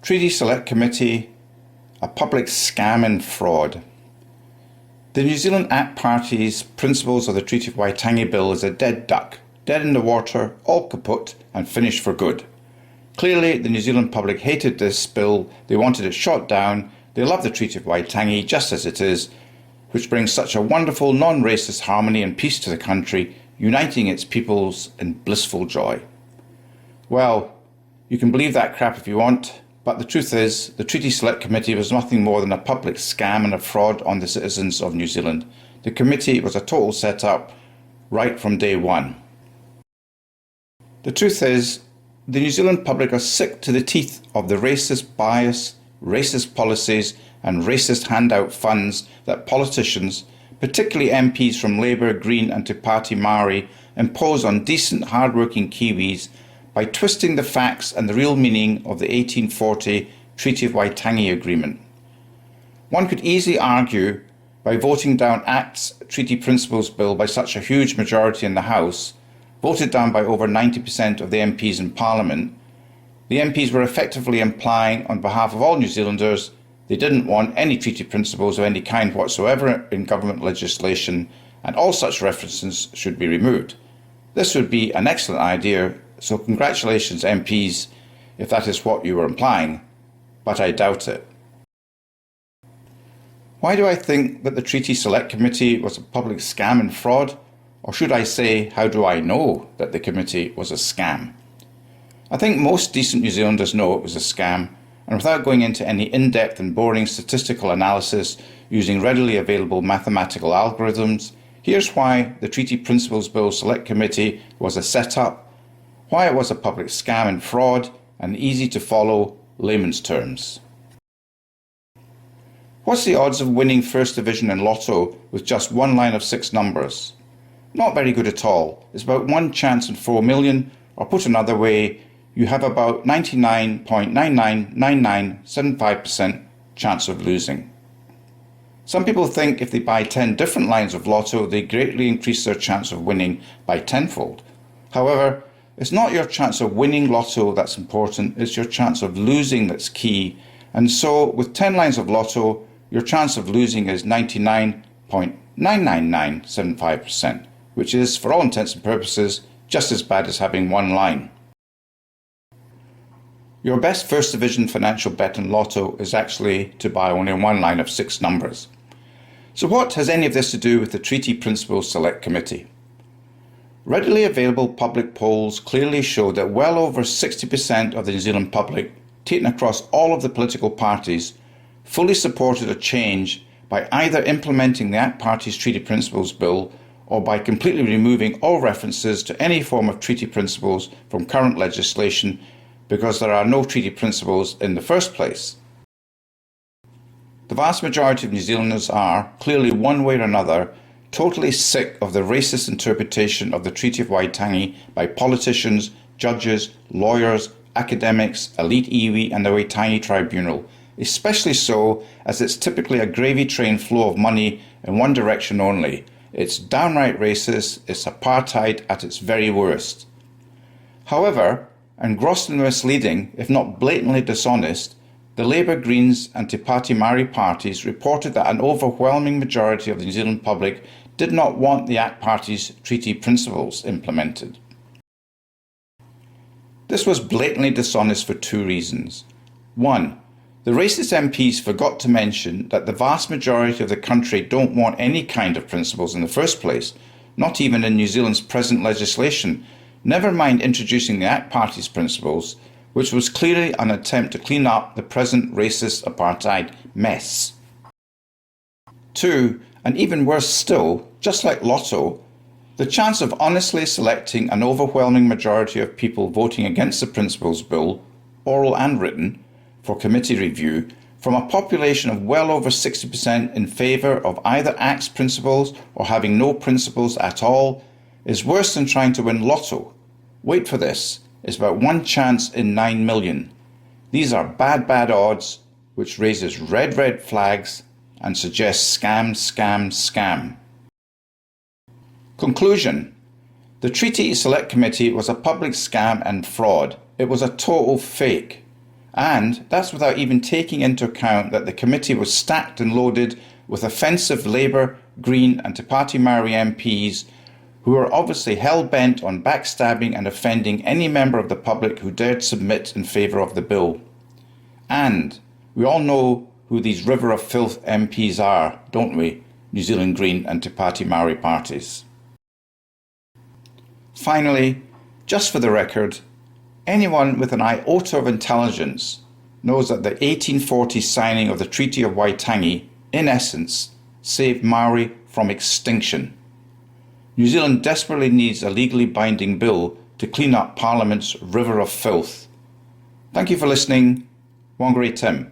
Treaty Select Committee, a public scam and fraud. The New Zealand ACT Party's principles of the Treaty of Waitangi Bill is a dead duck, dead in the water, all kaput and finished for good. Clearly, the New Zealand public hated this bill, they wanted it shot down, they love the Treaty of Waitangi just as it is, which brings such a wonderful non-racist harmony and peace to the country, uniting its peoples in blissful joy. Well, you can believe that crap if you want, but the truth is, the Treaty Select Committee was nothing more than a public scam and a fraud on the citizens of New Zealand. The committee was a total set-up right from day one. The truth is, the New Zealand public are sick to the teeth of the racist bias, racist policies and racist handout funds that politicians, particularly MPs from Labour, Green and Te Pāti Māori, impose on decent, hard-working Kiwis by twisting the facts and the real meaning of the 1840 Treaty of Waitangi Agreement. One could easily argue, by voting down ACT's Treaty Principles Bill by such a huge majority in the House, voted down by over 90% of the MPs in Parliament, the MPs were effectively implying on behalf of all New Zealanders they didn't want any treaty principles of any kind whatsoever in government legislation, and all such references should be removed. This would be an excellent idea, so congratulations MPs if that is what you were implying, but I doubt it. Why do I think that the Treaty Select Committee was a public scam and fraud? Or should I say, how do I know that the committee was a scam? I think most decent New Zealanders know it was a scam, and without going into any in-depth and boring statistical analysis using readily available mathematical algorithms, here's why the Treaty Principles Bill Select Committee was a set-up, why it was a public scam and fraud, and easy to follow layman's terms. What's the odds of winning First Division in Lotto with just one line of 6 numbers? Not very good at all. It's about 1 chance in 4 million, or put another way, you have about 99.999975% chance of losing. Some people think if they buy 10 different lines of Lotto, they greatly increase their chance of winning by tenfold. However, it's not your chance of winning Lotto that's important, it's your chance of losing that's key. And so, with 10 lines of Lotto, your chance of losing is 99.99975%, which is, for all intents and purposes, just as bad as having 1 line. Your best First Division financial bet in Lotto is actually to buy only 1 line of 6 numbers. So what has any of this to do with the Treaty Principles Select Committee? Readily available public polls clearly show that well over 60% of the New Zealand public, taken across all of the political parties, fully supported a change by either implementing the ACT Party's Treaty Principles Bill or by completely removing all references to any form of treaty principles from current legislation because there are no treaty principles in the first place. The vast majority of New Zealanders are, clearly one way or another, totally sick of the racist interpretation of the Treaty of Waitangi by politicians, judges, lawyers, academics, elite iwi and the Waitangi Tribunal, especially so as it's typically a gravy train flow of money in one direction only. It's downright racist, it's apartheid at its very worst. However, and grossly misleading, if not blatantly dishonest, the Labour, Greens and Te Pāti Māori parties reported that an overwhelming majority of the New Zealand public did not want the ACT Party's treaty principles implemented. This was blatantly dishonest for 2 reasons. 1. The racist MPs forgot to mention that the vast majority of the country don't want any kind of principles in the first place, not even in New Zealand's present legislation, never mind introducing the ACT Party's principles, which was clearly an attempt to clean up the present racist apartheid mess. 2, and even worse still, just like Lotto, the chance of honestly selecting an overwhelming majority of people voting against the Principles Bill, oral and written, for committee review, from a population of well over 60% in favour of either ACT's principles or having no principles at all, is worse than trying to win Lotto. Wait for this, it's about 1 chance in 9 million. These are bad odds, which raises red flags and suggests scam. Conclusion. The Treaty Select Committee was a public scam and fraud. It was a total fake. And that's without even taking into account that the committee was stacked and loaded with offensive Labour, Green and Te Pāti Māori MPs who are obviously hell-bent on backstabbing and offending any member of the public who dared submit in favour of the bill. And we all know who these River of Filth MPs are, don't we? New Zealand Green and Te Pāti Māori parties. Finally, just for the record, anyone with an iota of intelligence knows that the 1840 signing of the Treaty of Waitangi, in essence, saved Māori from extinction. New Zealand desperately needs a legally binding bill to clean up Parliament's river of filth. Thank you for listening. WhangāreiTim.